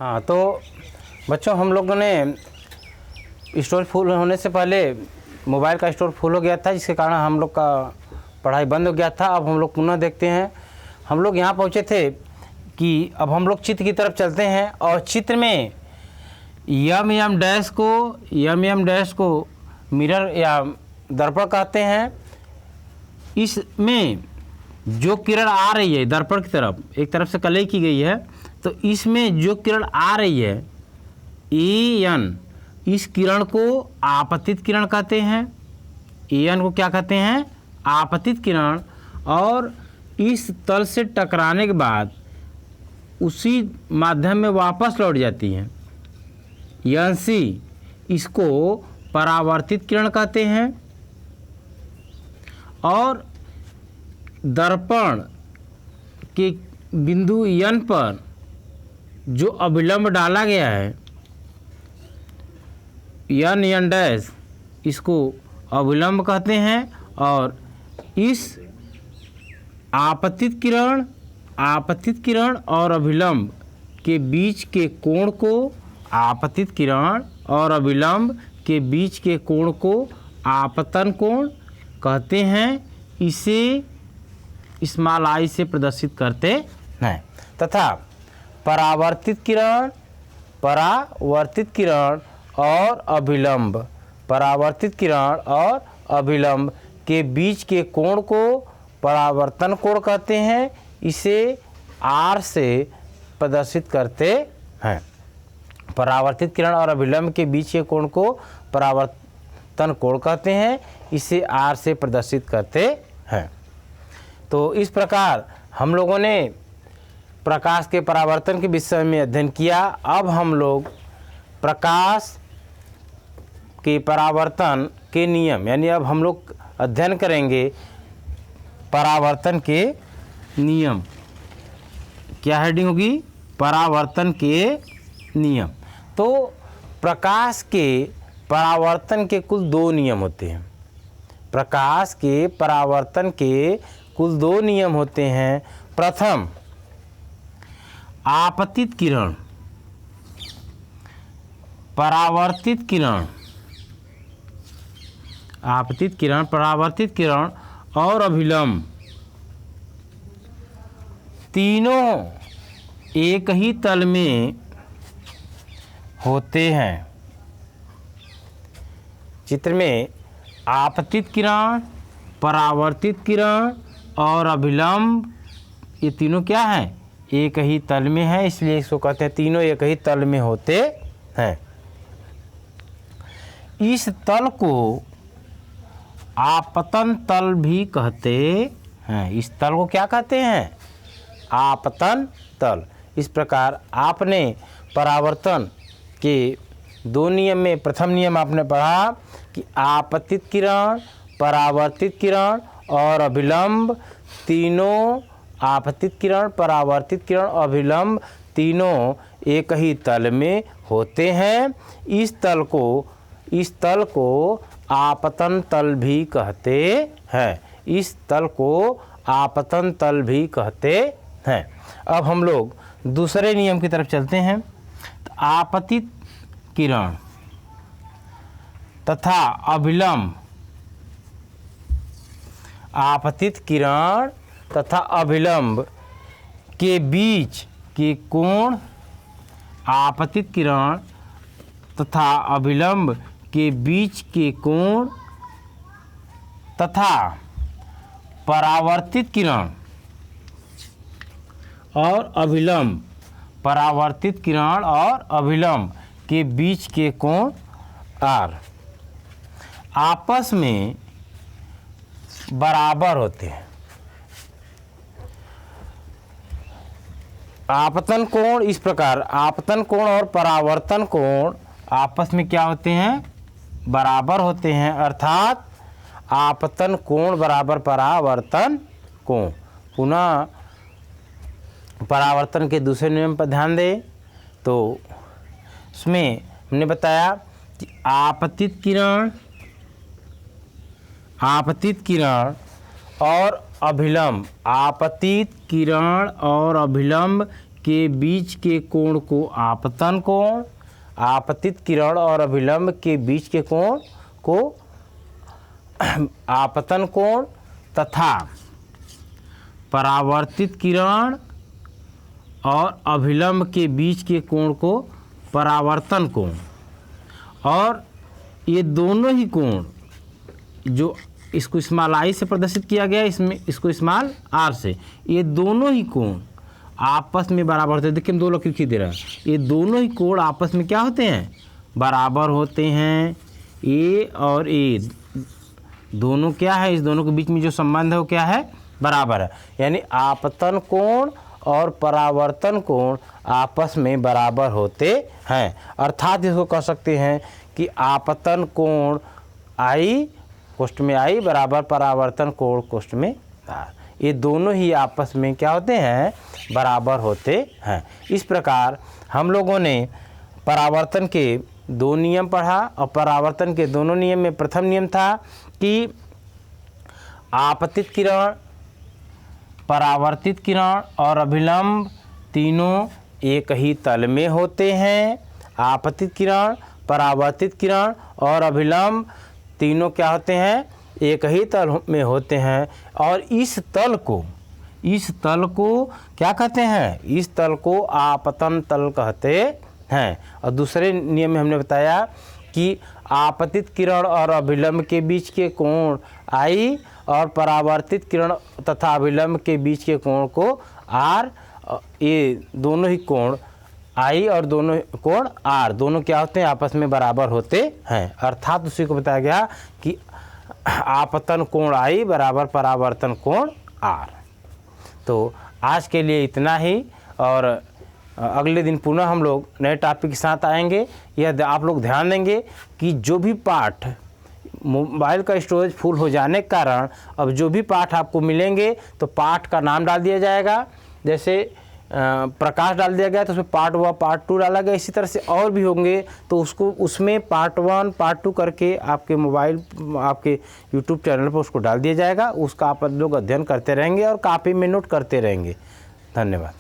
हाँ, तो बच्चों हम लोगों ने स्टोरेज फुल होने से पहले मोबाइल का स्टोर फुल हो गया था, जिसके कारण हम लोग का पढ़ाई बंद हो गया था। अब हम लोग पुनः देखते हैं। हम लोग यहाँ पहुँचे थे कि अब हम लोग चित्र की तरफ चलते हैं और चित्र में यम डैश को मिरर या दर्पण कहते हैं। इसमें जो किरण आ रही है दर्पण की तरफ, एक तरफ से कलई की गई है, तो इसमें जो किरण आ रही है एन, इस किरण को आपतित किरण कहते हैं। एन को क्या कहते हैं? आपतित किरण। और इस तल से टकराने के बाद उसी माध्यम में वापस लौट जाती हैं। एन सी, इसको परावर्तित किरण कहते हैं। और दर्पण के बिंदु एन पर जो अभिलंब डाला गया है एन डैश, इसको अभिलंब कहते हैं। और इस आपतित किरण और अभिलंब के बीच के कोण को, आपतित किरण और अभिलंब के बीच के कोण को आपतन कोण कहते हैं। इसे स्मॉल आई से प्रदर्शित करते हैं। तथा परावर्तित किरण और अभिलंब के बीच के कोण को परावर्तन कोण कहते हैं। इसे आर से प्रदर्शित करते हैं। परावर्तित किरण और अभिलंब के बीच के कोण को परावर्तन कोण कहते हैं। इसे आर से प्रदर्शित करते हैं। तो इस प्रकार हम लोगों ने प्रकाश के परावर्तन के विषय में अध्ययन किया। अब हम लोग प्रकाश के परावर्तन के नियम, यानी अब हम लोग अध्ययन करेंगे परावर्तन के नियम। क्या हेडिंग होगी? परावर्तन के नियम। तो प्रकाश के परावर्तन के कुल 2 नियम होते हैं। प्रकाश के परावर्तन के कुल 2 नियम होते हैं। प्रथम, आपतित किरण, परावर्तित किरण, आपतित किरण, परावर्तित किरण और अभिलंब तीनों एक ही तल में होते हैं। चित्र में आपतित किरण, परावर्तित किरण और अभिलंब, ये तीनों क्या हैं? एक ही तल में है, इसलिए इसको कहते हैं तीनों एक ही तल में होते हैं। इस तल को आपतन तल भी कहते हैं। इस तल को क्या कहते हैं? आपतन तल। इस प्रकार आपने परावर्तन के 2 नियम में प्रथम नियम आपने पढ़ा कि आपतित किरण, परावर्तित किरण और अभिलंब तीनों, आपतित किरण, परावर्तित किरण, अभिलंब तीनों एक ही तल में होते हैं। इस तल को आपतन तल भी कहते हैं। इस तल को आपतन तल भी कहते हैं। अब हम लोग दूसरे नियम की तरफ चलते हैं। तो आपतित किरण तथा अभिलंब, आपतित किरण तथा अभिलंब के बीच के कोण, आपतित किरण तथा अभिलंब के बीच के कोण तथा परावर्तित किरण और अभिलंब, परावर्तित किरण और अभिलंब के बीच के कोण आर आपस में बराबर होते हैं। आपतन कोण इस प्रकार, आपतन कोण और परावर्तन कोण आपस में क्या होते हैं? बराबर होते हैं। अर्थात आपतन कोण बराबर परावर्तन कोण। पुनः परावर्तन के दूसरे नियम पर ध्यान दें तो उसमें हमने बताया कि आपतित किरण और अभिलंब, आपतित किरण और अभिलंब के बीच के कोण को आपतन कोण, आपतित किरण और अभिलंब के बीच के कोण को आपतन कोण तथा परावर्तित किरण और अभिलंब के बीच के कोण को परावर्तन कोण। और ये दोनों ही कोण, जो इसको स्मॉल आई से प्रदर्शित किया गया, इसमें इसको स्मॉल आर से, ये दोनों ही कोण आपस में बराबर होते हैं। देखिए हम दो लकीर खींच दे रहे हैं, ये दोनों ही कोण आपस में क्या होते हैं, बराबर होते हैं। ए और ए दोनों क्या है, इस दोनों के बीच में जो संबंध है वो क्या है, बराबर है। यानी आपतन कोण और परावर्तन कोण आपस में बराबर होते हैं। अर्थात इसको कह सकते हैं कि आपतन कोण आई कोष्ठ में आई बराबर परावर्तन कोण कोष्ठ में आर, ये दोनों ही आपस में क्या होते हैं, बराबर होते हैं। इस प्रकार हम लोगों ने परावर्तन के दो नियम पढ़ा, और परावर्तन के दोनों नियम में प्रथम नियम था कि आपतित किरण, परावर्तित किरण और अभिलंब तीनों एक ही तल में होते हैं। आपतित किरण, परावर्तित किरण और अभिलंब तीनों क्या होते हैं, एक ही तल में होते हैं। और इस तल को क्या कहते हैं, इस तल को आपतन तल कहते हैं। और दूसरे नियम में हमने बताया कि आपतित किरण और अभिलंब के बीच के कोण आई और परावर्तित किरण तथा अभिलंब के बीच के कोण को आर, ये दोनों ही कोण आई और दोनों कोण आर दोनों क्या होते हैं, आपस में बराबर होते हैं। अर्थात उसी को बताया गया कि आपतन कोण आई बराबर परावर्तन कोण आर। तो आज के लिए इतना ही, और अगले दिन पुनः हम लोग नए टॉपिक के साथ आएंगे। यह आप लोग ध्यान देंगे कि जो भी पाठ, मोबाइल का स्टोरेज फुल हो जाने के कारण अब जो भी पाठ आपको मिलेंगे तो पाठ का नाम डाल दिया जाएगा। जैसे प्रकाश डाल दिया गया तो उसमें पार्ट 1 पार्ट 2 डाला गया, इसी तरह से और भी होंगे तो उसको उसमें पार्ट 1 पार्ट 2 करके आपके मोबाइल, आपके यूट्यूब चैनल पर उसको डाल दिया जाएगा। उसका आप लोग अध्ययन करते रहेंगे और कॉपी में नोट करते रहेंगे। धन्यवाद।